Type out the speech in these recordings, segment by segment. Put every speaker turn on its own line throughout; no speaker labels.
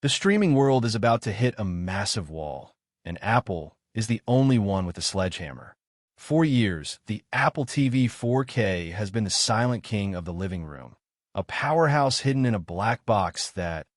The streaming world is about to hit a massive wall, and Apple is the only one with a sledgehammer. For years, the Apple TV 4K has been the silent king of the living room, a powerhouse hidden in a black box that,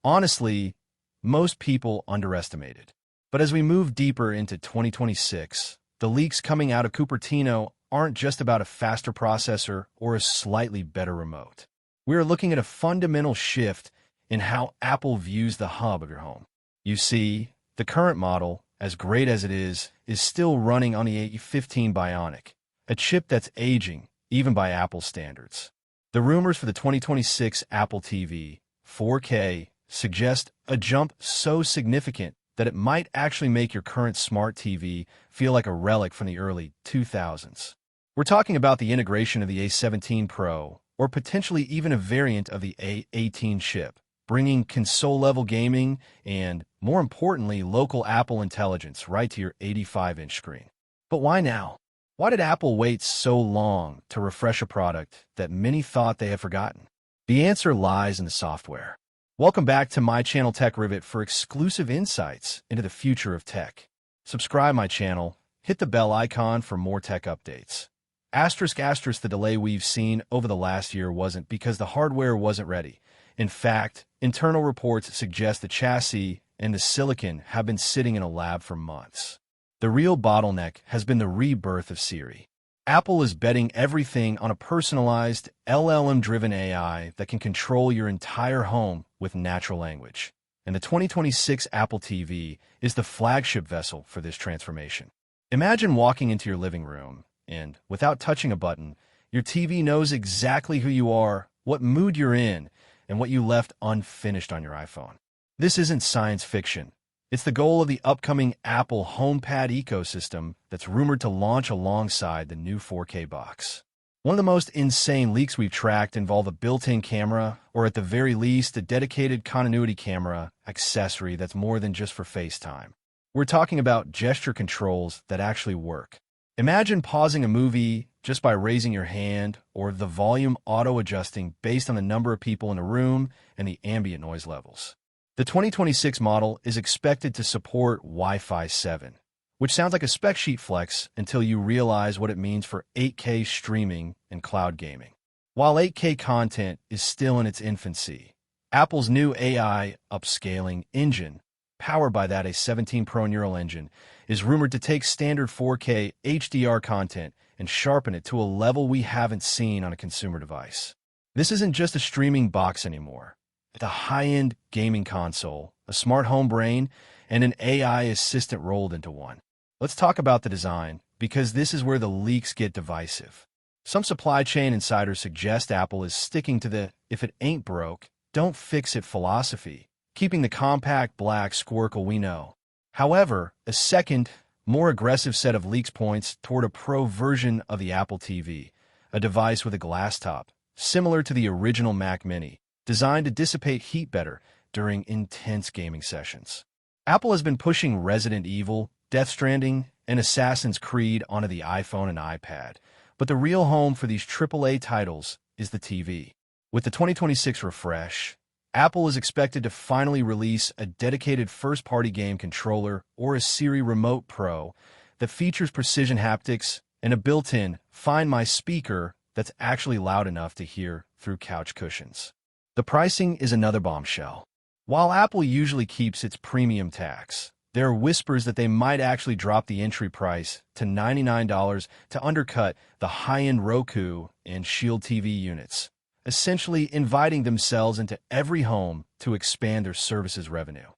honestly, most people underestimated. But as we move deeper into 2026, the leaks coming out of Cupertino aren't just about a faster processor or a slightly better remote. We are looking at a fundamental shift in how Apple views the hub of your home. You see, the current model, as great as it is still running on the A15 Bionic, a chip that's aging, even by Apple standards. The rumors for the 2026 Apple TV 4K suggest a jump so significant that it might actually make your current smart TV feel like a relic from the early 2000s. We're talking about the integration of the A17 Pro, or potentially even a variant of the A18 chip, bringing console-level gaming and, more importantly, local Apple intelligence right to your 85-inch screen. But why now? Why did Apple wait so long to refresh a product that many thought they had forgotten? The answer lies in the software. Welcome back to my channel Tech Rivet for exclusive insights into the future of tech. Subscribe my channel, hit the bell icon for more tech updates. The delay we've seen over the last year wasn't because the hardware wasn't ready. In fact, internal reports suggest the chassis and the silicon have been sitting in a lab for months. The real bottleneck has been the rebirth of Siri. Apple is betting everything on a personalized, LLM-driven AI that can control your entire home with natural language. And the 2026 Apple TV is the flagship vessel for this transformation. Imagine walking into your living room, and without touching a button, your TV knows exactly who you are, what mood you're in, and what you left unfinished on your iPhone. This isn't science fiction. It's the goal of the upcoming Apple HomePad ecosystem that's rumored to launch alongside the new 4K box. One of the most insane leaks we've tracked involve a built-in camera, or at the very least, a dedicated continuity camera accessory that's more than just for FaceTime. We're talking about gesture controls that actually work. Imagine pausing a movie just by raising your hand, or the volume auto-adjusting based on the number of people in a room and the ambient noise levels. The 2026 model is expected to support Wi-Fi 7, which sounds like a spec sheet flex until you realize what it means for 8K streaming and cloud gaming. While 8K content is still in its infancy, Apple's new AI upscaling engine, powered by that A17 Pro neural engine, is rumored to take standard 4K HDR content and sharpen it to a level we haven't seen on a consumer device. This isn't just a streaming box anymore. It's a high-end gaming console, a smart home brain, and an AI assistant rolled into one. Let's talk about the design, because this is where the leaks get divisive. Some supply chain insiders suggest Apple is sticking to the "if it ain't broke, don't fix it" philosophy, keeping the compact black squircle we know. However, a second, more aggressive set of leaks points toward a Pro version of the Apple TV, a device with a glass top, similar to the original Mac Mini, designed to dissipate heat better during intense gaming sessions. Apple has been pushing Resident Evil, Death Stranding, and Assassin's Creed onto the iPhone and iPad, but the real home for these AAA titles is the TV. With the 2026 refresh, Apple is expected to finally release a dedicated first-party game controller or a Siri Remote Pro that features precision haptics and a built-in Find My speaker that's actually loud enough to hear through couch cushions. The pricing is another bombshell. While Apple usually keeps its premium tax, there are whispers that they might actually drop the entry price to $99 to undercut the high-end Roku and Shield TV units, essentially inviting themselves into every home to expand their services revenue.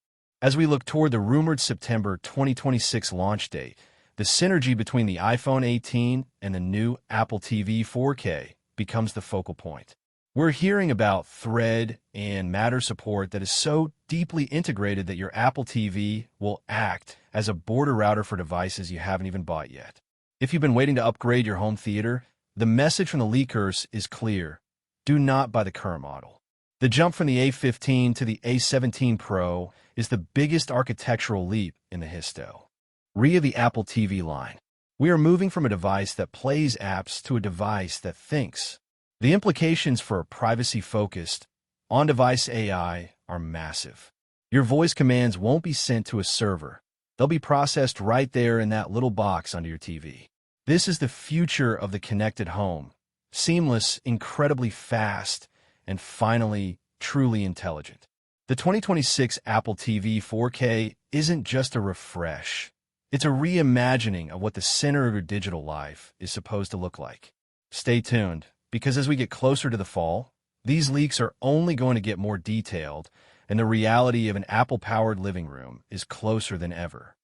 As we look toward the rumored September 2026 launch date, the synergy between the iPhone 18 and the new Apple TV 4K becomes the focal point. We're hearing about Thread and Matter support that is so deeply integrated that your Apple TV will act as a border router for devices you haven't even bought yet. If you've been waiting to upgrade your home theater, the message from the leakers is clear. Do not buy the current model. The jump from the A15 to the A17 Pro is the biggest architectural leap in the histo. The Apple TV line. We are moving from a device that plays apps to a device that thinks. The implications for a privacy-focused, on-device AI are massive. Your voice commands won't be sent to a server. They'll be processed right there in that little box under your TV. This is the future of the connected home. Seamless, incredibly fast, and finally, truly intelligent. The 2026 Apple TV 4K isn't just a refresh. It's a reimagining of what the center of your digital life is supposed to look like. Stay tuned, because as we get closer to the fall, these leaks are only going to get more detailed, and the reality of an Apple-powered living room is closer than ever.